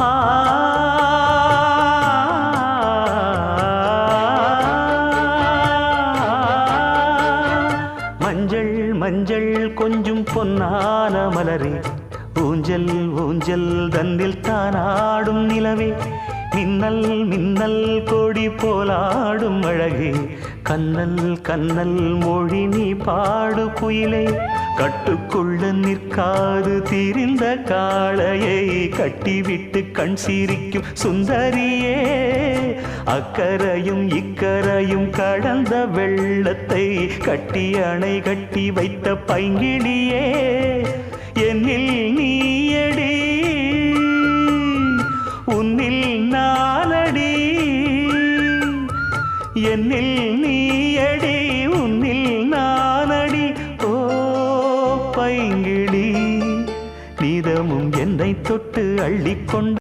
ஆ மஞ்சள் மஞ்சள் கொஞ்சம் பொன்னான மலரே, ஊஞ்சல் ஊஞ்சல் தன்னில் தானாடும் நிலவே, மின்னல் மின்னல் கொடி போலாடும் அழகே, கண்ணல் கண்ணல் மொழி நீ பாடு குயிலே, கட்டுக்குள்ள நிற்காது திரிந்த காளையை கட்டிவிட்டு கண் சிரிக்கும் சுந்தரியே, அக்கரையும் இக்கரையும் கடந்த வெள்ளத்தை கட்டி அணை கட்டி வைத்த பைங்கிளியே, என்னில் நீயடி உன்னில் நானடி, என்னில் நீயடி உன்னில் நானடி. ஓ பைங்கிளி, நீதமும் என்னை தொட்டு அள்ளிக்கொண்டு